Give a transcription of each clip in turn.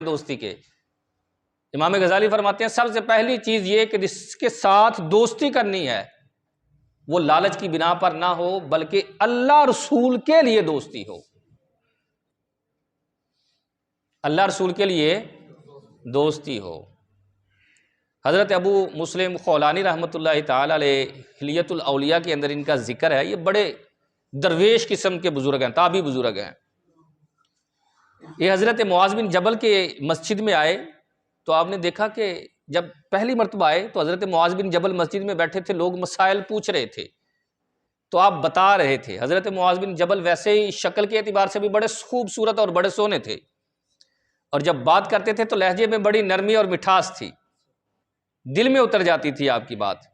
دوستی کے؟ امام غزالی فرماتے ہیں سب سے پہلی چیز یہ کہ جس کے ساتھ دوستی کرنی ہے وہ لالچ کی بنا پر نہ ہو بلکہ اللہ رسول کے لیے دوستی ہو، اللہ رسول کے لیے دوستی ہو۔ حضرت ابو مسلم خولانی رحمۃ اللہ تعالی علیہ حلیت الاولیاء کے اندر ان کا ذکر ہے، یہ بڑے درویش قسم کے بزرگ ہیں، تابعی بزرگ ہیں۔ یہ حضرت معاذ بن جبل کے مسجد میں آئے تو آپ نے دیکھا کہ جب پہلی مرتبہ آئے تو حضرت معاذ بن جبل مسجد میں بیٹھے تھے، لوگ مسائل پوچھ رہے تھے تو آپ بتا رہے تھے۔ حضرت معاذ بن جبل ویسے ہی شکل کے اعتبار سے بھی بڑے خوبصورت اور بڑے سونے تھے، اور جب بات کرتے تھے تو لہجے میں بڑی نرمی اور مٹھاس تھی، دل میں اتر جاتی تھی آپ کی بات۔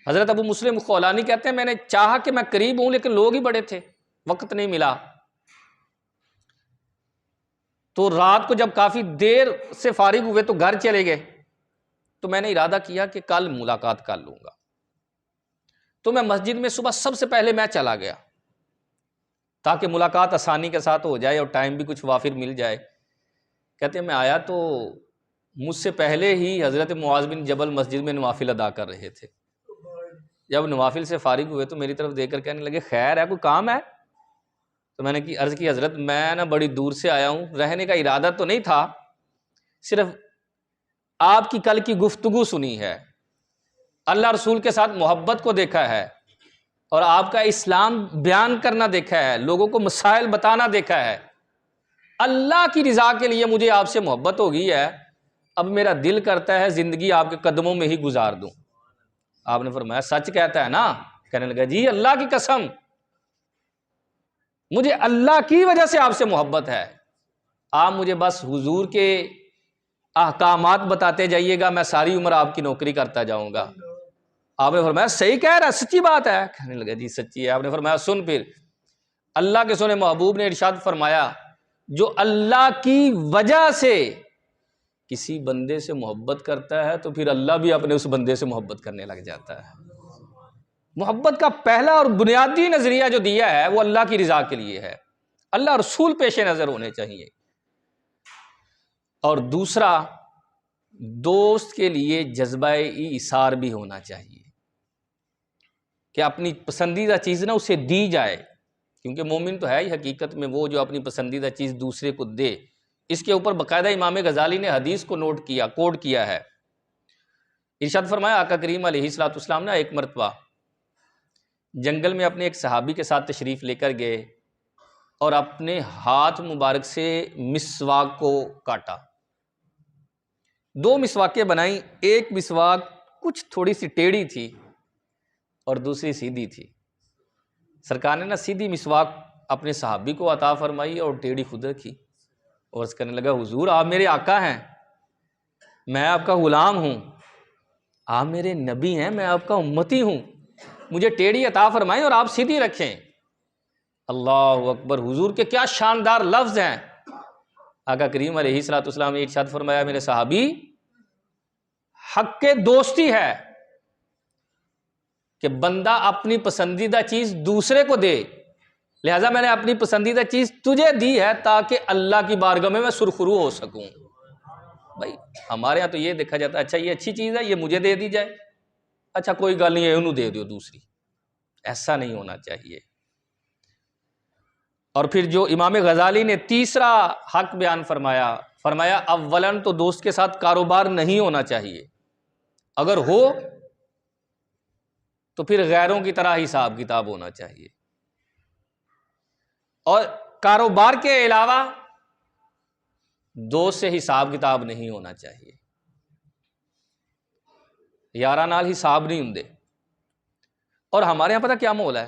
حضرت ابو مسلم خولانی کہتے ہیں میں نے چاہا کہ میں قریب ہوں لیکن لوگ ہی بڑے تھے، وقت نہیں ملا۔ تو رات کو جب کافی دیر سے فارغ ہوئے تو گھر چلے گئے، تو میں نے ارادہ کیا کہ کل ملاقات کر لوں گا، تو میں مسجد میں صبح سب سے پہلے میں چلا گیا تاکہ ملاقات آسانی کے ساتھ ہو جائے اور ٹائم بھی کچھ وافر مل جائے۔ کہتے ہیں میں آیا تو مجھ سے پہلے ہی حضرت معاذ بن جبل مسجد میں نوافل ادا کر رہے تھے۔ جب نوافل سے فارغ ہوئے تو میری طرف دیکھ کر کہنے لگے خیر ہے، کوئی کام ہے؟ تو میں نے عرض کی حضرت میں نا بڑی دور سے آیا ہوں، رہنے کا ارادہ تو نہیں تھا، صرف آپ کی کل کی گفتگو سنی ہے، اللہ رسول کے ساتھ محبت کو دیکھا ہے اور آپ کا اسلام بیان کرنا دیکھا ہے، لوگوں کو مسائل بتانا دیکھا ہے، اللہ کی رضا کے لیے مجھے آپ سے محبت ہو گئی ہے، اب میرا دل کرتا ہے زندگی آپ کے قدموں میں ہی گزار دوں۔ آپ نے فرمایا سچ کہتا ہے نا؟ کہنے لگا جی اللہ کی قسم، مجھے اللہ کی وجہ سے آپ سے محبت ہے، آپ مجھے بس حضور کے احکامات بتاتے جائیے گا، میں ساری عمر آپ کی نوکری کرتا جاؤں گا۔ آپ نے فرمایا صحیح کہہ رہا ہے، سچی بات ہے؟ کہنے لگا جی سچی ہے۔ آپ نے فرمایا سن پھر، اللہ کے سونے محبوب نے ارشاد فرمایا جو اللہ کی وجہ سے کسی بندے سے محبت کرتا ہے تو پھر اللہ بھی اپنے اس بندے سے محبت کرنے لگ جاتا ہے۔ محبت کا پہلا اور بنیادی نظریہ جو دیا ہے وہ اللہ کی رضا کے لیے ہے، اللہ رسول پیش نظر ہونے چاہیے، اور دوسرا دوست کے لیے جذبہ ایثار بھی ہونا چاہیے کہ اپنی پسندیدہ چیز نہ اسے دی جائے، کیونکہ مومن تو ہے ہی حقیقت میں وہ جو اپنی پسندیدہ چیز دوسرے کو دے۔ اس کے اوپر باقاعدہ امام غزالی نے حدیث کو کوٹ کیا ہے۔ ارشاد فرمایا آقا کریم علیہ الصلوۃ والسلام نے ایک مرتبہ جنگل میں اپنے ایک صحابی کے ساتھ تشریف لے کر گئے اور اپنے ہاتھ مبارک سے مسواک کو کاٹا، 2 مسواکیں بنائیں، ایک مسواک کچھ تھوڑی سی ٹیڑھی تھی اور دوسری سیدھی تھی۔ سرکار نے نا سیدھی مسواک اپنے صحابی کو عطا فرمائی اور ٹیڑھی خود رکھی، اور اس کہنے لگا حضور آپ میرے آقا ہیں، میں آپ کا غلام ہوں، آپ میرے نبی ہیں، میں آپ کا امتی ہوں، مجھے ٹیڑھی عطا فرمائیں اور آپ سیدھی رکھیں۔ اللہ اکبر، حضور کے کیا شاندار لفظ ہیں۔ آقا کریم علیہ الصلوۃ والسلام نے ارشاد فرمایا میرے صحابی، حق کے دوستی ہے کہ بندہ اپنی پسندیدہ چیز دوسرے کو دے، لہٰذا میں نے اپنی پسندیدہ چیز تجھے دی ہے تاکہ اللہ کی بارگاہ میں سرخرو ہو سکوں۔ بھائی ہمارے ہاں تو یہ دیکھا جاتا ہے اچھا یہ اچھی چیز ہے یہ مجھے دے دی جائے، اچھا کوئی گل نہیں ہے انہوں دے دیو دوسری، ایسا نہیں ہونا چاہیے۔ اور پھر جو امام غزالی نے تیسرا حق بیان فرمایا اولاً تو دوست کے ساتھ کاروبار نہیں ہونا چاہیے، اگر ہو تو پھر غیروں کی طرح حساب کتاب ہونا چاہیے، اور کاروبار کے علاوہ دوست سے حساب کتاب نہیں ہونا چاہیے، یارہ نال حساب نہیں ہوں۔ اور ہمارے یہاں پتہ کیا ماحول ہے،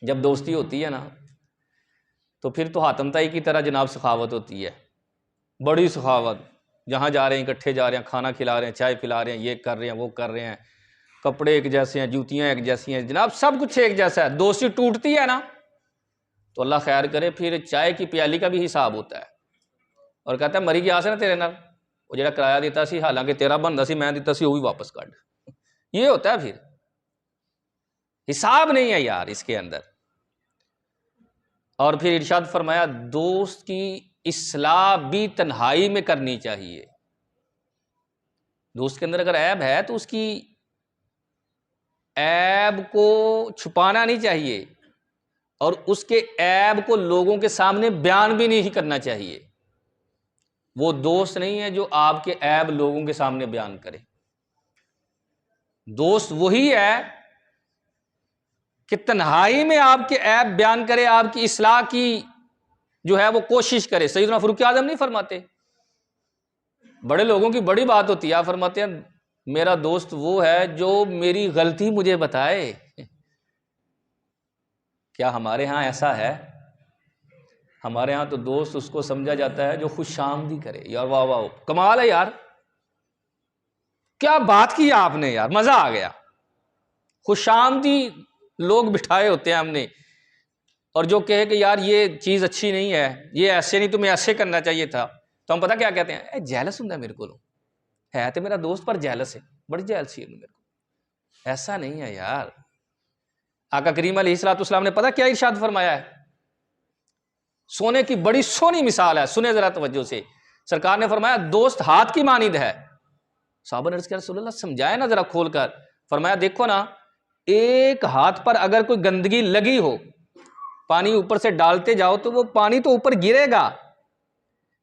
جب دوستی ہوتی ہے نا تو پھر تو حاتم تائی کی طرح جناب سخاوت ہوتی ہے، بڑی سخاوت، جہاں جا رہے ہیں اکٹھے جا رہے ہیں، کھانا کھلا رہے ہیں، چائے پلا رہے ہیں، یہ کر رہے ہیں وہ کر رہے ہیں، کپڑے ایک جیسے ہیں، جوتیاں ایک جیسی ہیں، جناب سب کچھ ایک جیسا ہے۔ دوستی ٹوٹتی ہے نا تو اللہ خیر کرے پھر چائے کی پیالی کا بھی حساب ہوتا ہے، اور کہتا ہے مری گیا سے نا تیرے نال، وہ جڑا کرایہ دیتا سی حالانکہ تیرا بندا سی میں دیتا سی وہ بھی واپس کاٹ، یہ ہوتا ہے، پھر حساب نہیں ہے یار اس کے اندر۔ اور پھر ارشاد فرمایا دوست کی اصلاح بھی تنہائی میں کرنی چاہیے۔ دوست کے اندر اگر عیب ہے تو اس کی عیب کو چھپانا نہیں چاہیے، اور اس کے عیب کو لوگوں کے سامنے بیان بھی نہیں کرنا چاہیے۔ وہ دوست نہیں ہے جو آپ کے عیب لوگوں کے سامنے بیان کرے۔ دوست وہی ہے کہ تنہائی میں آپ کے عیب بیان کرے، آپ کی اصلاح کی جو ہے وہ کوشش کرے۔ سیدنا فاروق اعظم نہیں فرماتے، بڑے لوگوں کی بڑی بات ہوتی ہے، آپ فرماتے ہیں میرا دوست وہ ہے جو میری غلطی مجھے بتائے۔ کیا ہمارے ہاں ایسا ہے؟ ہمارے ہاں تو دوست اس کو سمجھا جاتا ہے جو خوش آمدی کرے۔ یار واہ واہ، کمال ہے یار، کیا بات کی آپ نے یار، مزہ آ گیا۔ خوش آمدی لوگ بٹھائے ہوتے ہیں ہم نے، اور جو کہے کہ یار یہ چیز اچھی نہیں ہے، یہ ایسے نہیں، تمہیں ایسے کرنا چاہیے تھا، تو ہم پتہ کیا کہتے ہیں؟ جیلس ہوں میرے کو ہے تو میرا دوست پر جیلس ہے، بڑی جیلسی ہے میرے کو۔ ایسا نہیں ہے یار۔ آقا کریم علیہ الصلوۃ والسلام نے پتہ کیا ارشاد فرمایا ہے؟ سونے کی بڑی سونی مثال ہے، سنیں ذرا توجہ سے۔ سرکار نے فرمایا دوست ہاتھ کی مانند ہے۔ صحابہ نے عرض کیا رسول اللہ سمجھائے نا ذرا کھول کر۔ فرمایا دیکھو نا، ایک ہاتھ پر اگر کوئی گندگی لگی ہو، پانی اوپر سے ڈالتے جاؤ تو وہ پانی تو اوپر گرے گا،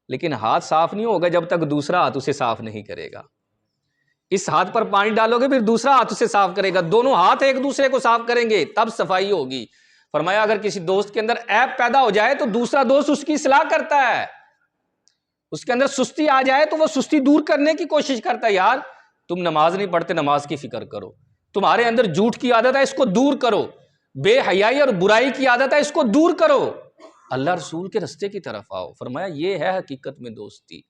لیکن ہاتھ صاف نہیں ہوگا جب تک دوسرا ہاتھ اسے صاف نہیں کرے گا۔ اس ہاتھ پر پانی ڈالو گے، پھر دوسرا ہاتھ اسے صاف کرے گا، دونوں ہاتھ ایک دوسرے کو صاف کریں گے تب صفائی ہوگی۔ فرمایا اگر کسی دوست کے اندر عیب پیدا ہو جائے تو دوسرا دوست اس کی اصلاح کرتا ہے۔ اس کے اندر سستی آ جائے تو وہ سستی دور کرنے کی کوشش کرتا ہے۔ یار تم نماز نہیں پڑھتے، نماز کی فکر کرو۔ تمہارے اندر جھوٹ کی عادت ہے، اس کو دور کرو۔ بے حیائی اور برائی کی عادت ہے، اس کو دور کرو۔ اللہ رسول کے رستے کی طرف آؤ۔ فرمایا یہ ہے حقیقت میں دوستی۔